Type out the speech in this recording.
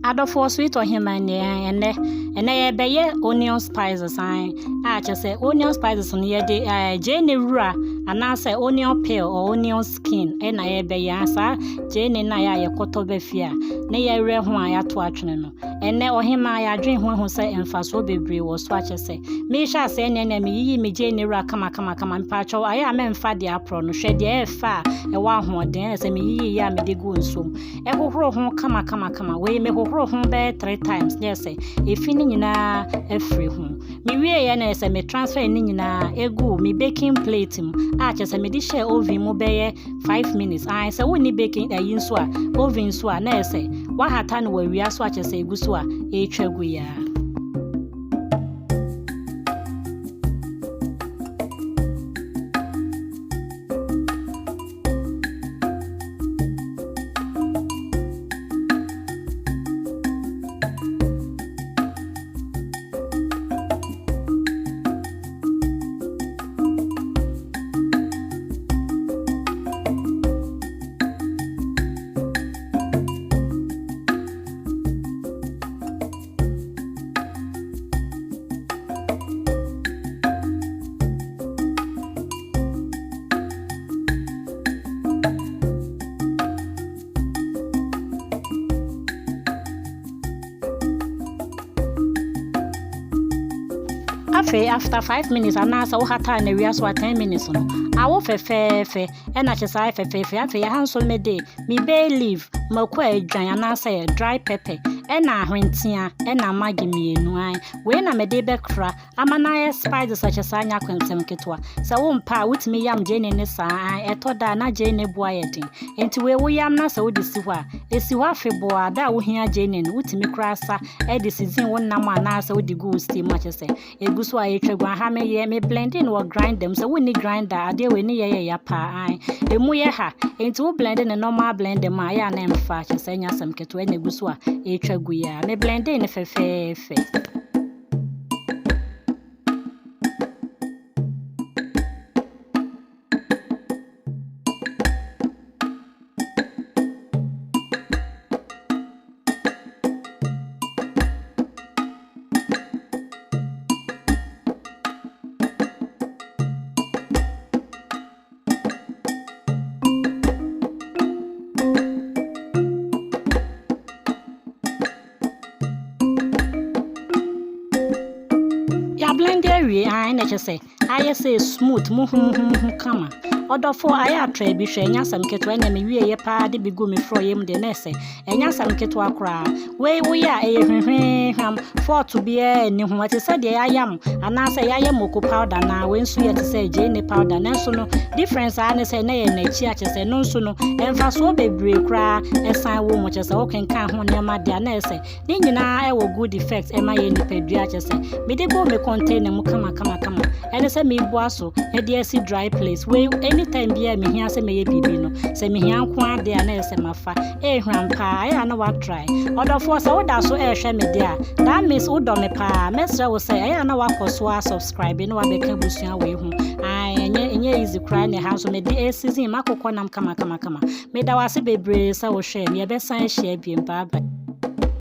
adofo sweet or him and ye be onion spices just say onion spices on ye de Jane Rura and I say onion peel or onion skin and I be yasa Jane na ya koto be fear na ye re ho aya to atwene no ene ohima ya dwen ho say emfaso bebre wo so ache say me sha say ene me yi me Jane Rura kama mpacho aya me mfa de apro no hwe de e fa e wa ho den say me yi ya me de go nsom e hohoro ho kama we me hohoro ho be 3 times yes say e fini nyina e free ho me wie ye na say me transfer ni nyina egu me baking plate mu ache say me di share oven mu be 5 minutes I say woni baking ayin so a oven so a na say wa hata no wa wia so ache say egu so a e twegu ya after 5 minutes anasa wo hata na wia so 10 minutes no awo fefefe e na chesa fefefe afi ya hanso me dey me bay leaf makwa adwan anasa dry pepper e na ahwentia e na magi mienu an we na me dey be kra amana ye spices chesa anya kwensem ketwa se wo mpa wutimi yam Jane ne sa an etoda na Jane boa yedin enti we wo yam na se wo disi ho a esi ho afebo a da wo hia Jane ne wutimi kra sa e de season wo nam anasa wo di go steam chese eguso a etwegwa ha me ye me blending or grind them so we need grinder ade we ni ye ya pa an emu ye ha enti wo blending normal blend them a ya na mfa chese nya sam keto na eguso a etwegu ya me blending fefefe blend area I na say I say smooth mu kama odofo aya try bi hwe nya sam keto na me wie ye pa de bi go me fro yem de na say enya sam keto akra we ya e hwehwehwam for to be ni ho ati say de ayam ana say yayam oko powder na we nsu ye te say Jane powder na so no difference ana say na ye na chi a che say no nso no emfa so bebre kra esan wo mo che say o kenkan ho ne ma de na say ni nyina e wo good effect e ma ye ni pedua che say me de go me container mu kama ene say me bua so e de asi dry place we anytime bia me hia say me ye bibi no say me hia nko ade a na say mafa e hwan pa ya na wa try other for say oda so e hwe me de a that means odo me pa mesra wo say ya na wa koso subscribe no wa be ka busua we hu enye easy cry ne ha so me de season makokọ nam kama me da wase bebre say wo hwe me be san share bi mpa